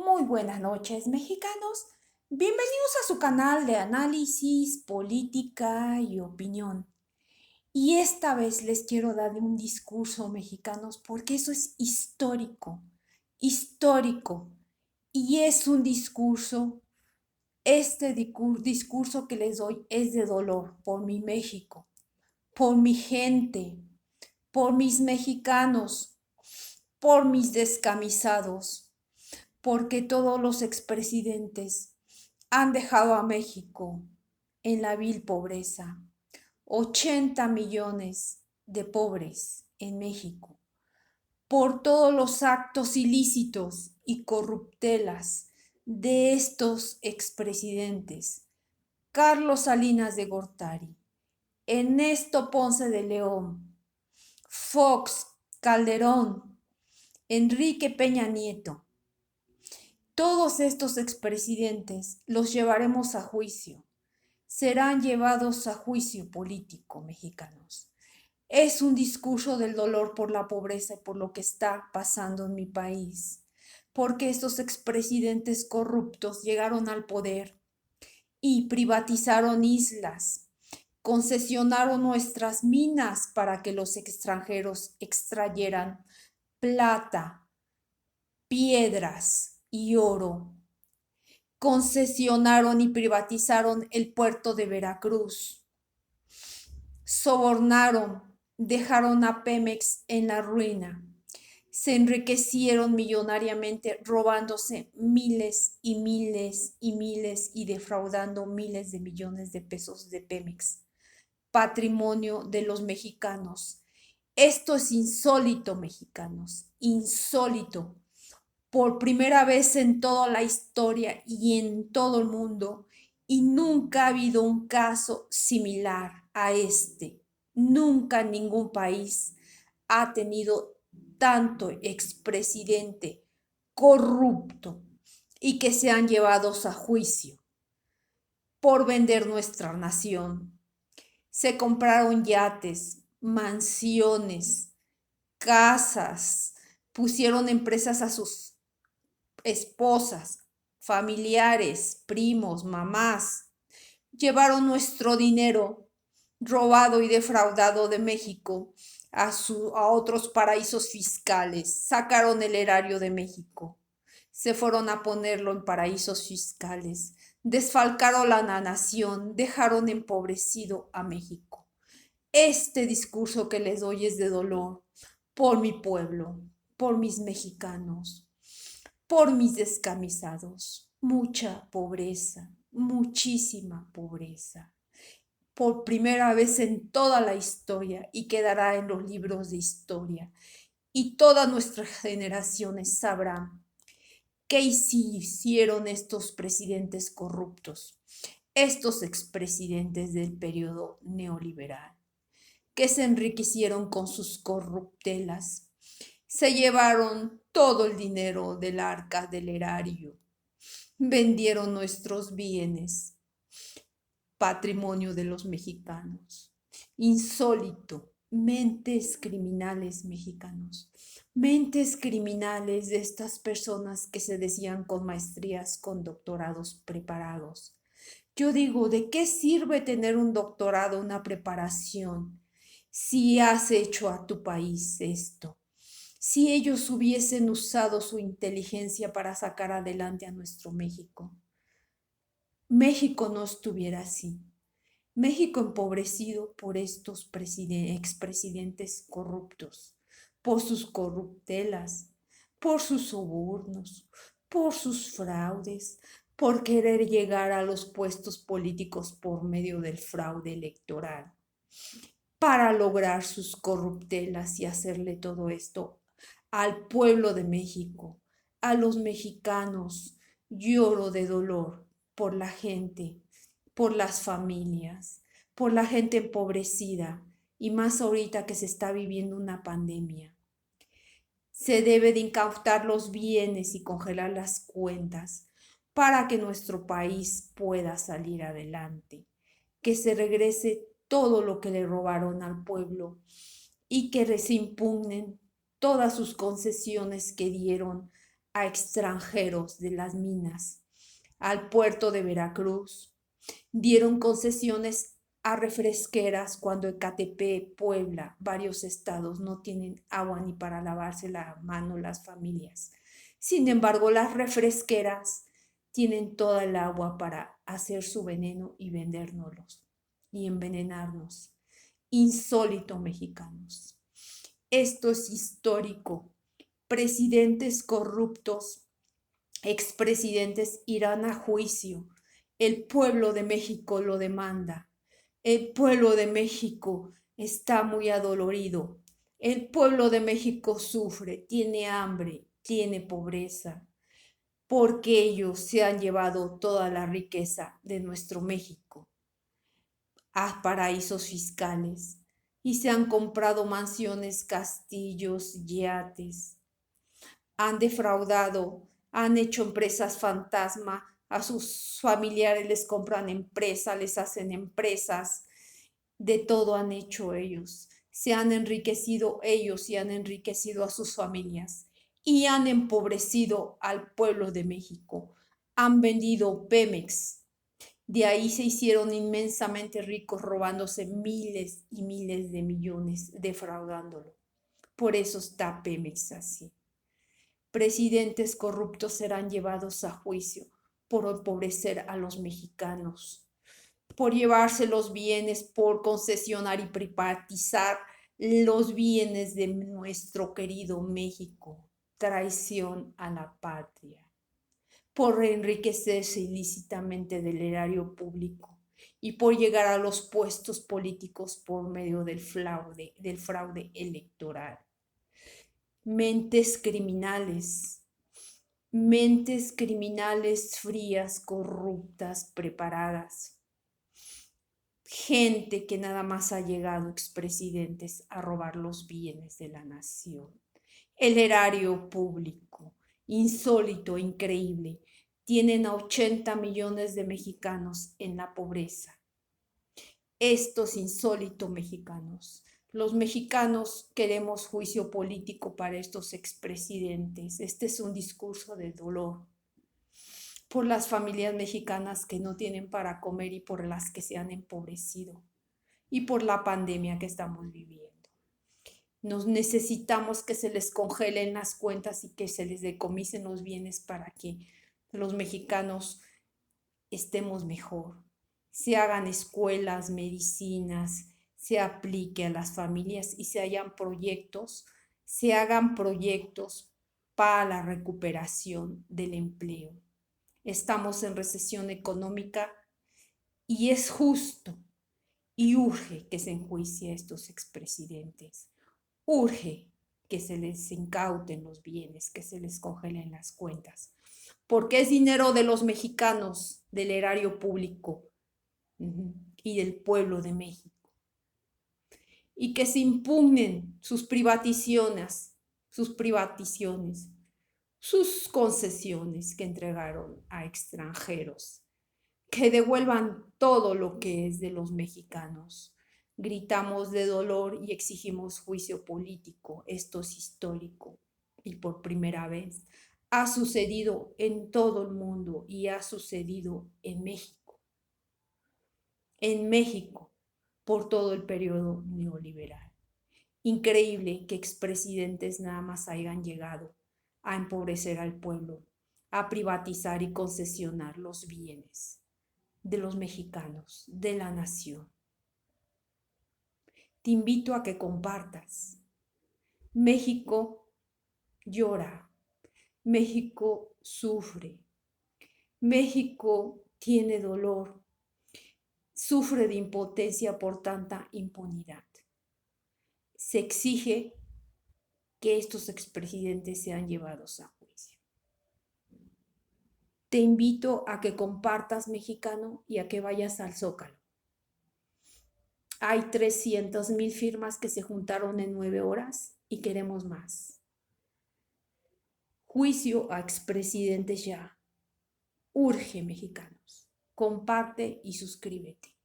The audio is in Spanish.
Muy buenas noches, mexicanos. Bienvenidos a su canal de análisis, política y opinión. Y esta vez les quiero dar un discurso, mexicanos, porque eso es histórico, histórico. Y es un discurso, discurso que les doy es de dolor por mi México, por mi gente, por mis mexicanos, por mis descamisados, porque todos los expresidentes han dejado a México en la vil pobreza. 80 millones de pobres en México por todos los actos ilícitos y corruptelas de estos expresidentes. Carlos Salinas de Gortari, Ernesto Ponce de León, Fox, Calderón, Enrique Peña Nieto. Todos estos expresidentes los llevaremos a juicio. Serán llevados a juicio político, mexicanos. Es un discurso del dolor por la pobreza y por lo que está pasando en mi país. Porque estos expresidentes corruptos llegaron al poder y privatizaron islas, concesionaron nuestras minas para que los extranjeros extrayeran plata, piedras y oro. Concesionaron y privatizaron el puerto de Veracruz. Sobornaron, dejaron a Pemex en la ruina. Se enriquecieron millonariamente robándose miles y miles y miles y defraudando miles de millones de pesos de Pemex, patrimonio de los mexicanos. Esto es insólito, mexicanos, insólito. Por primera vez en toda la historia y en todo el mundo, y nunca ha habido un caso similar a este. Nunca ningún país ha tenido tanto expresidente corrupto y que sean llevados a juicio por vender nuestra nación. Se compraron yates, mansiones, casas, pusieron empresas a sus esposas, familiares, primos, mamás, llevaron nuestro dinero robado y defraudado de México a otros paraísos fiscales, sacaron el erario de México, se fueron a ponerlo en paraísos fiscales, desfalcaron la nación, dejaron empobrecido a México. Este discurso que les doy es de dolor por mi pueblo, por mis mexicanos, por mis descamisados. Mucha pobreza, muchísima pobreza. Por primera vez en toda la historia y quedará en los libros de historia. Y todas nuestras generaciones sabrán qué hicieron estos presidentes corruptos, estos expresidentes del periodo neoliberal, que se enriquecieron con sus corruptelas, se llevaron todo el dinero del arca del erario, vendieron nuestros bienes, patrimonio de los mexicanos. Insólito, mentes criminales mexicanos, mentes criminales de estas personas que se decían con maestrías, con doctorados preparados. Yo digo, ¿de qué sirve tener un doctorado, una preparación, si has hecho a tu país esto? Si ellos hubiesen usado su inteligencia para sacar adelante a nuestro México, México no estuviera así. México empobrecido por estos expresidentes corruptos, por sus corruptelas, por sus sobornos, por sus fraudes, por querer llegar a los puestos políticos por medio del fraude electoral, para lograr sus corruptelas y hacerle todo esto al pueblo de México, a los mexicanos. Lloro de dolor por la gente, por las familias, por la gente empobrecida y más ahorita que se está viviendo una pandemia. Se debe de incautar los bienes y congelar las cuentas para que nuestro país pueda salir adelante, que se regrese todo lo que le robaron al pueblo y que se impugnen todas sus concesiones que dieron a extranjeros de las minas, al puerto de Veracruz. Dieron concesiones a refresqueras cuando Ecatepec, Puebla, varios estados no tienen agua ni para lavarse la mano las familias. Sin embargo, las refresqueras tienen toda el agua para hacer su veneno y vendérnoslos y envenenarnos. Insólito, mexicanos. Esto es histórico. Presidentes corruptos, expresidentes irán a juicio. El pueblo de México lo demanda. El pueblo de México está muy adolorido. El pueblo de México sufre, tiene hambre, tiene pobreza, porque ellos se han llevado toda la riqueza de nuestro México a paraísos fiscales y se han comprado mansiones, castillos, yates. Han defraudado, han hecho empresas fantasma, a sus familiares les compran empresas, les hacen empresas, de todo han hecho ellos. Se han enriquecido ellos y han enriquecido a sus familias y han empobrecido al pueblo de México. Han vendido Pemex. De ahí se hicieron inmensamente ricos robándose miles y miles de millones, defraudándolo. Por eso está Pemex así. Presidentes corruptos serán llevados a juicio por empobrecer a los mexicanos, por llevarse los bienes, por concesionar y privatizar los bienes de nuestro querido México. Traición a la patria, por enriquecerse ilícitamente del erario público y por llegar a los puestos políticos por medio del fraude electoral. Mentes criminales frías, corruptas, preparadas. Gente que nada más ha llegado, expresidentes, a robar los bienes de la nación. El erario público, insólito, increíble. Tienen a 80 millones de mexicanos en la pobreza. Estos insólitos mexicanos. Los mexicanos queremos juicio político para estos expresidentes. Este es un discurso de dolor por las familias mexicanas que no tienen para comer y por las que se han empobrecido y por la pandemia que estamos viviendo. Nos necesitamos que se les congelen las cuentas y que se les decomisen los bienes para que los mexicanos estemos mejor. Se hagan escuelas, medicinas, se aplique a las familias y se hagan proyectos para la recuperación del empleo. Estamos en recesión económica y es justo y urge que se enjuicie a estos expresidentes. Urge que se les incauten los bienes, que se les congelen las cuentas, porque es dinero de los mexicanos, del erario público y del pueblo de México. Y que se impugnen sus privatizaciones, sus concesiones que entregaron a extranjeros, que devuelvan todo lo que es de los mexicanos. Gritamos de dolor y exigimos juicio político. Esto es histórico y por primera vez ha sucedido en todo el mundo y ha sucedido en México. En México, por todo el periodo neoliberal. Increíble que expresidentes nada más hayan llegado a empobrecer al pueblo, a privatizar y concesionar los bienes de los mexicanos, de la nación. Te invito a que compartas. México llora, México sufre, México tiene dolor, sufre de impotencia por tanta impunidad. Se exige que estos expresidentes sean llevados a juicio. Te invito a que compartas, mexicano, y a que vayas al Zócalo. Hay 300,000 firmas que se juntaron en 9 horas y queremos más. Juicio a expresidentes ya. Urge, mexicanos. Comparte y suscríbete.